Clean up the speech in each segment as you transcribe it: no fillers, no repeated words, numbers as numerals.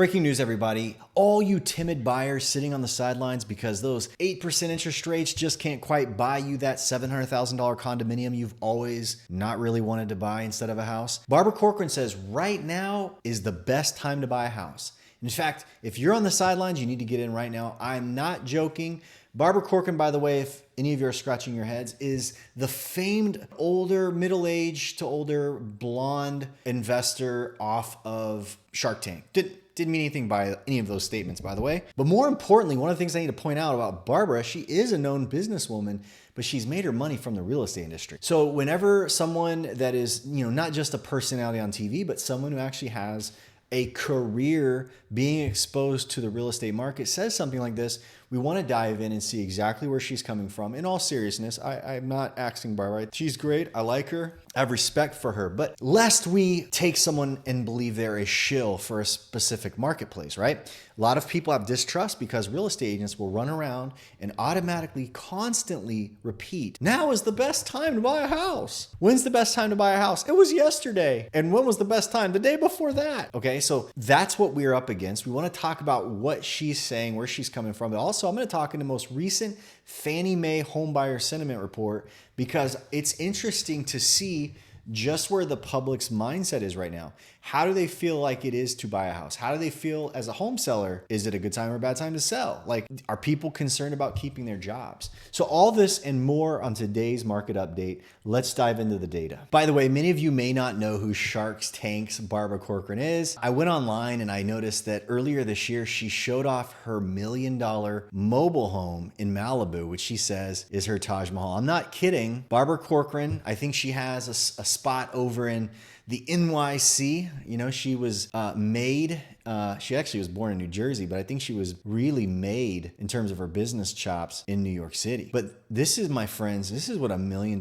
Breaking news, everybody. All you timid buyers sitting on the sidelines because those 8% interest rates just can't quite buy you that $700,000 condominium you've always not really wanted to buy instead of a house. Barbara Corcoran says right now is the best time to buy a house. In fact, if you're on the sidelines, you need to get in right now. I'm not joking. Barbara Corcoran, by the way, if any of you are scratching your heads, is the famed older, middle-aged to older blonde investor off of Shark Tank. Didn't mean anything by any of those statements, by the way. But more importantly, one of the things I need to point out about Barbara, she is a known businesswoman, but she's made her money from the real estate industry. So whenever someone that is, not just a personality on TV, but someone who actually has a career being exposed to the real estate market says something like this, we want to dive in and see exactly where she's coming from. In all seriousness, I'm not axing Barbara. She's great. I like her. I have respect for her. But lest we take someone and believe they're a shill for a specific marketplace, right? A lot of people have distrust because real estate agents will run around and automatically, constantly repeat, now is the best time to buy a house. When's the best time to buy a house? It was yesterday. And when was the best time? The day before that. Okay, so that's what we're up against. We want to talk about what she's saying, where she's coming from. But also, I'm going to talk in the most recent Fannie Mae homebuyer sentiment report because it's interesting to see just where the public's mindset is right now. How do they feel like it is to buy a house? How do they feel as a home seller? Is it a good time or a bad time to sell? Like, are people concerned about keeping their jobs? So all this and more on today's market update. Let's dive into the data. By the way, many of you may not know who Shark Tank's Barbara Corcoran is. I went online and I noticed that earlier this year, she showed off her $1 million mobile home in Malibu, which she says is her Taj Mahal. I'm not kidding. Barbara Corcoran, I think she has a spot over in the NYC. She was she actually was born in New Jersey, but I think she was really made in terms of her business chops in New York City. But this is, my friends, this is what $1 million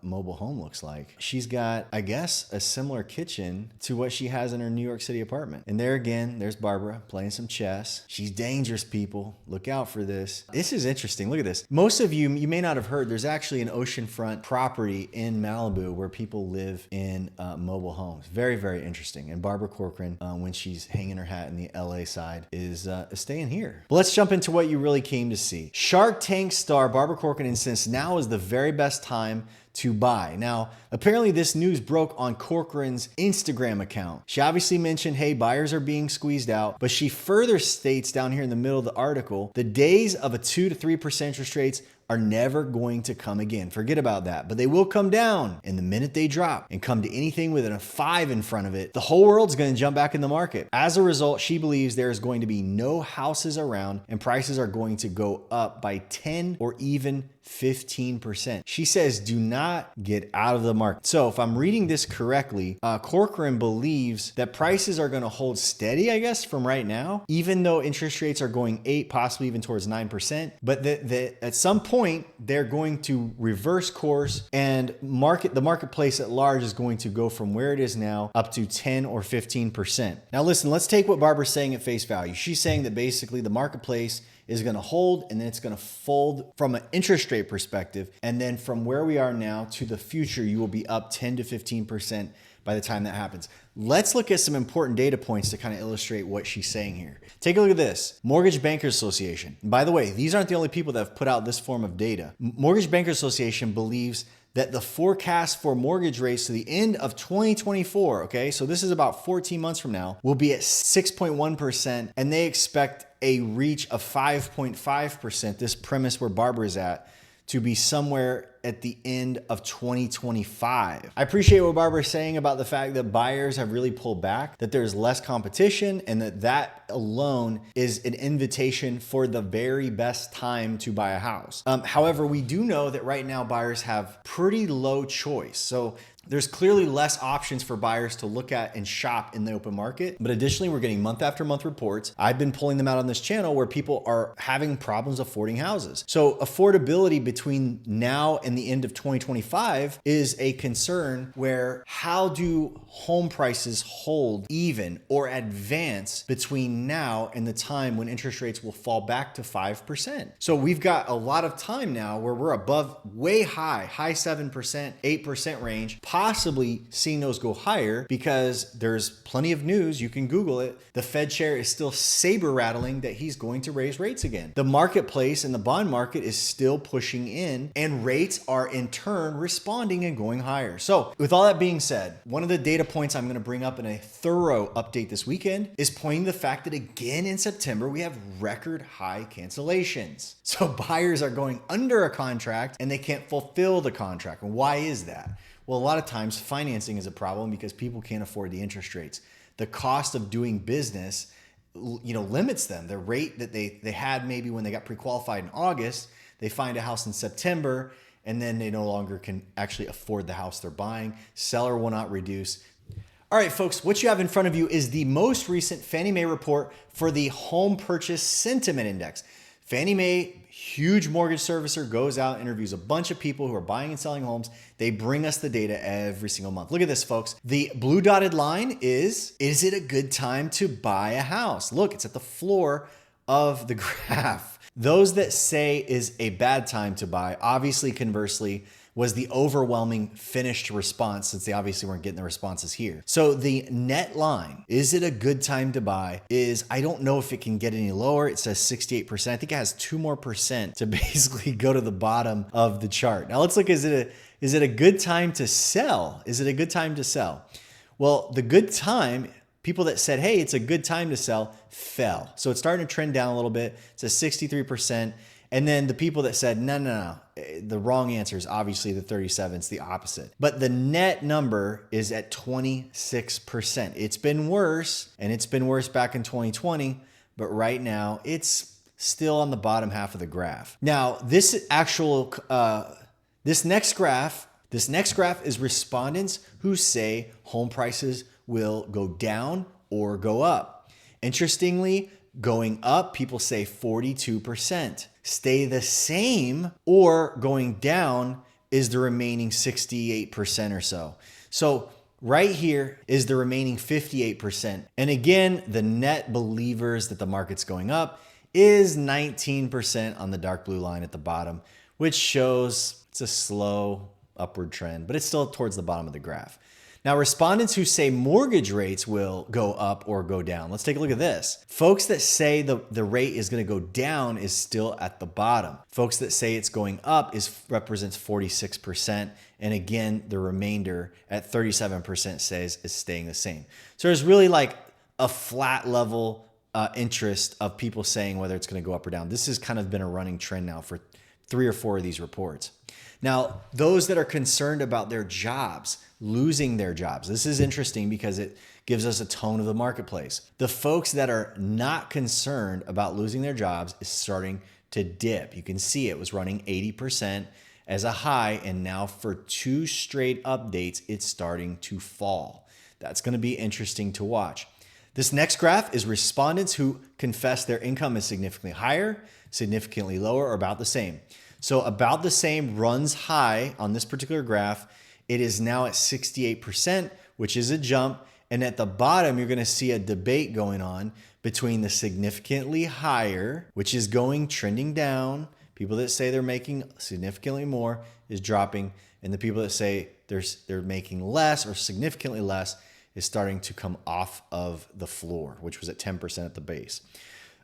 mobile home looks like. She's got, I guess, a similar kitchen to what she has in her New York City apartment. And there again, there's Barbara playing some chess. She's dangerous, people. Look out for this. This is interesting. Look at this. Most of you may not have heard, there's actually an oceanfront property in Malibu where people live in mobile homes. Very, very interesting. And Barbara Corcoran, when she's hanging her hat in the LA side, is staying here. But let's jump into what you really came to see. Shark Tank star Barbara Corcoran insists now is the very best time to buy. Now, apparently this news broke on Corcoran's Instagram account. She obviously mentioned, hey, buyers are being squeezed out, but she further states down here in the middle of the article, the days of a 2 to 3% interest rates are never going to come again. Forget about that, but they will come down. And the minute they drop and come to anything within a 5 in front of it, the whole world's going to jump back in the market. As a result, she believes there is going to be no houses around and prices are going to go up by 10 or even 15%. She says, do not get out of the market. So if I'm reading this correctly, Corcoran believes that prices are going to hold steady, I guess, from right now, even though interest rates are going 8, possibly even towards 9%. But at some point, they're going to reverse course and the marketplace at large is going to go from where it is now up to 10 or 15%. Now listen, let's take what Barbara's saying at face value. She's saying that basically the marketplace is going to hold and then it's going to fold from an interest rate perspective. And then from where we are now to the future, you will be up 10 to 15% by the time that happens. Let's look at some important data points to kind of illustrate what she's saying here. Take a look at this. Mortgage Bankers Association. And by the way, these aren't the only people that have put out this form of data. Mortgage Bankers Association believes that the forecast for mortgage rates to the end of 2024, okay, so this is about 14 months from now, will be at 6.1%, and they expect a reach of 5.5%, this premise where Barbara is at, to be somewhere at the end of 2025. I appreciate what Barbara is saying about the fact that buyers have really pulled back, that there's less competition, and that alone is an invitation for the very best time to buy a house. However, we do know that right now buyers have pretty low choice. So there's clearly less options for buyers to look at and shop in the open market. But additionally, we're getting month after month reports. I've been pulling them out on this channel where people are having problems affording houses. So affordability between now and the end of 2025 is a concern where how do home prices hold even or advance between now and the time when interest rates will fall back to 5%? So we've got a lot of time now where we're above way high 7%, 8% range, possibly seeing those go higher because there's plenty of news. You can Google it. The Fed chair is still saber rattling that he's going to raise rates again. The marketplace and the bond market is still pushing in, and rates are in turn responding and going higher. So with all that being said, one of the data points I'm going to bring up in a thorough update this weekend is pointing to the fact that again in September, we have record high cancellations. So buyers are going under a contract and they can't fulfill the contract. And why is that? Well, a lot of times financing is a problem because people can't afford the interest rates. The cost of doing business, limits them. The rate that they had maybe when they got pre-qualified in August, they find a house in September and then they no longer can actually afford the house they're buying. Seller will not reduce. All right, folks, what you have in front of you is the most recent Fannie Mae report for the Home Purchase Sentiment Index. Fannie Mae, huge mortgage servicer, goes out, interviews a bunch of people who are buying and selling homes. They bring us the data every single month. Look at this, folks. The blue dotted line is it a good time to buy a house? Look, it's at the floor of the graph. Those that say is a bad time to buy, obviously, conversely, was the overwhelming finished response, since they obviously weren't getting the responses here. So the net line, is it a good time to buy, is I don't know if it can get any lower. It says 68%. I think it has 2% more to basically go to the bottom of the chart. Now let's look, is it a good time to sell? Is it a good time to sell? Well, the good time, people that said, hey, it's a good time to sell, fell. So it's starting to trend down a little bit. It says 63%. And then the people that said, no, the wrong answer is obviously the 37. It's the opposite. But the net number is at 26%. It's been worse, and it's been worse back in 2020. But right now, it's still on the bottom half of the graph. Now, this next graph is respondents who say home prices will go down or go up. Interestingly, going up, people say 42%. Stay the same or going down is the remaining 68% or so. So right here is the remaining 58%. And again, the net believers that the market's going up is 19% on the dark blue line at the bottom, which shows it's a slow upward trend, but it's still towards the bottom of the graph. Now, respondents who say mortgage rates will go up or go down. Let's take a look at this. Folks that say the rate is going to go down is still at the bottom. Folks that say it's going up represents 46%. And again, the remainder at 37% says is staying the same. So there's really like a flat level interest of people saying whether it's going to go up or down. This has kind of been a running trend now for 3 or 4 of these reports. Now, those that are concerned about their jobs, losing their jobs, this is interesting because it gives us a tone of the marketplace. The folks that are not concerned about losing their jobs is starting to dip. You can see it was running 80% as a high, and now for 2 straight updates, it's starting to fall. That's going to be interesting to watch. This next graph is respondents who confess their income is significantly higher, significantly lower, or about the same. So about the same runs high on this particular graph. It is now at 68%, which is a jump. And at the bottom, you're going to see a debate going on between the significantly higher, which is trending down. People that say they're making significantly more is dropping. And the people that say they're making less or significantly less is starting to come off of the floor, which was at 10% at the base.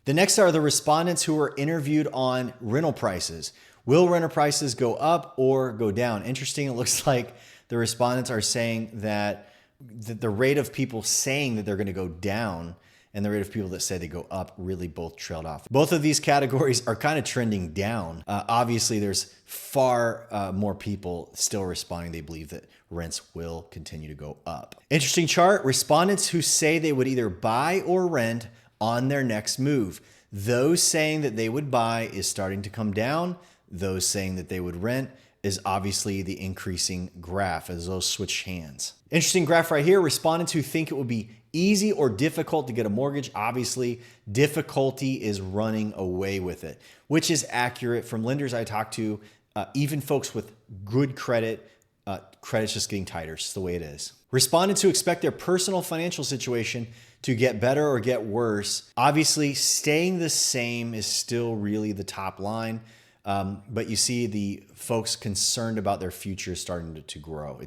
The next are the respondents who were interviewed on rental prices. Will rental prices go up or go down? Interesting. It looks like the respondents are saying that the rate of people saying that they're going to go down and the rate of people that say they go up really both trailed off. Both of these categories are kind of trending down. Obviously, there's far more people still responding. They believe that rents will continue to go up. Interesting chart. Respondents who say they would either buy or rent on their next move. Those saying that they would buy is starting to come down. Those saying that they would rent is obviously the increasing graph as those switch hands. Interesting graph right here. Respondents who think it would be easy or difficult to get a mortgage. Obviously, difficulty is running away with it, which is accurate from lenders I talk to. Even folks with good credit, credit's just getting tighter. It's just the way it is. Respondents who expect their personal financial situation to get better or get worse. Obviously, staying the same is still really the top line. But you see the folks concerned about their future starting to grow.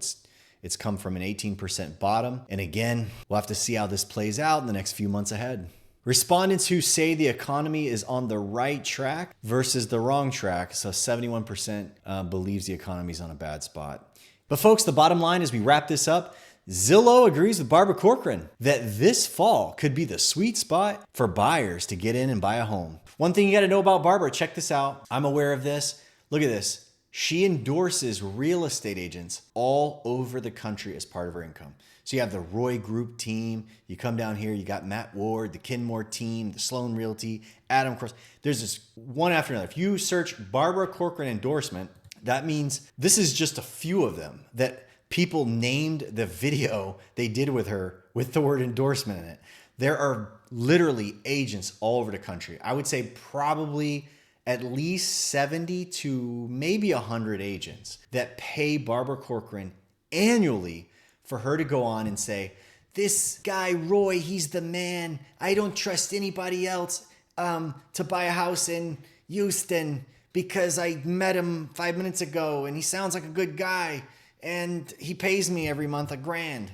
It's come from an 18% bottom. And again, we'll have to see how this plays out in the next few months ahead. Respondents who say the economy is on the right track versus the wrong track. So 71% believes the economy is on a bad spot. But folks, the bottom line as we wrap this up, Zillow agrees with Barbara Corcoran that this fall could be the sweet spot for buyers to get in and buy a home. One thing you got to know about Barbara, check this out. I'm aware of this. Look at this. She endorses real estate agents all over the country as part of her income. So you have the Roy Group team. You come down here, you got Matt Ward, the Kinmore team, the Sloan Realty, Adam Cross. There's this one after another. If you search Barbara Corcoran endorsement, that means this is just a few of them that people named the video they did with her with the word endorsement in it. There are literally agents all over the country. I would say probably at least 70 to maybe 100 agents that pay Barbara Corcoran annually for her to go on and say, this guy, Roy, he's the man. I don't trust anybody else to buy a house in Houston because I met him 5 minutes ago and he sounds like a good guy and he pays me every month $1,000.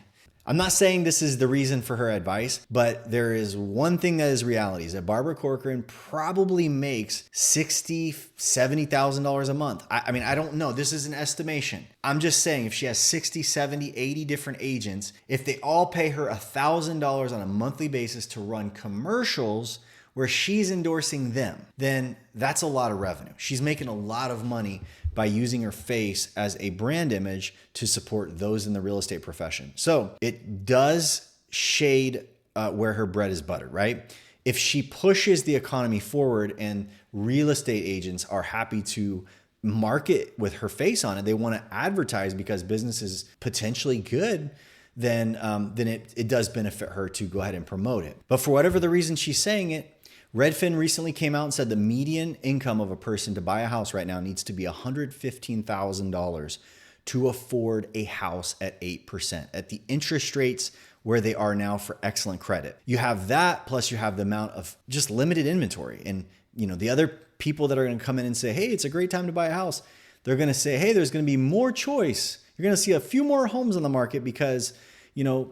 I'm not saying this is the reason for her advice, but there is one thing that is reality is that Barbara Corcoran probably makes $60,000, $70,000 a month. I mean, I don't know. This is an estimation. I'm just saying if she has 60, 70, 80 different agents, if they all pay her $1,000 on a monthly basis to run commercials where she's endorsing them, then that's a lot of revenue. She's making a lot of money by using her face as a brand image to support those in the real estate profession. So it does shade where her bread is buttered, right? If she pushes the economy forward and real estate agents are happy to market with her face on it, they want to advertise because business is potentially good, then it does benefit her to go ahead and promote it. But for whatever the reason she's saying it, Redfin recently came out and said the median income of a person to buy a house right now needs to be $115,000 to afford a house at 8%, at the interest rates where they are now for excellent credit. You have that, plus you have the amount of just limited inventory. And the other people that are going to come in and say, hey, it's a great time to buy a house, they're going to say, hey, there's going to be more choice. You're going to see a few more homes on the market because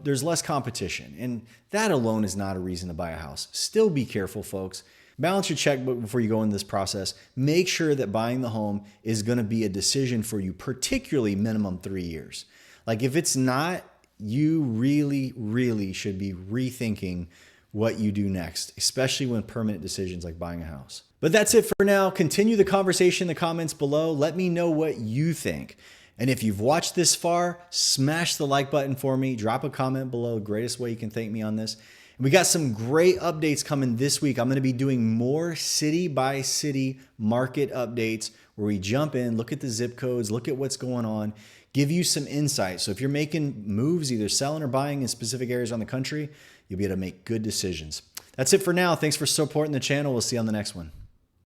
there's less competition. And that alone is not a reason to buy a house. Still be careful, folks. Balance your checkbook before you go into this process. Make sure that buying the home is going to be a decision for you, particularly minimum 3 years. Like if it's not, you really, really should be rethinking what you do next, especially when permanent decisions like buying a house. But that's it for now. Continue the conversation in the comments below. Let me know what you think. And if you've watched this far, smash the like button for me. Drop a comment below. Greatest way you can thank me on this. And we got some great updates coming this week. I'm going to be doing more city by city market updates where we jump in, look at the zip codes, look at what's going on, give you some insight. So if you're making moves, either selling or buying in specific areas around the country, you'll be able to make good decisions. That's it for now. Thanks for supporting the channel. We'll see you on the next one.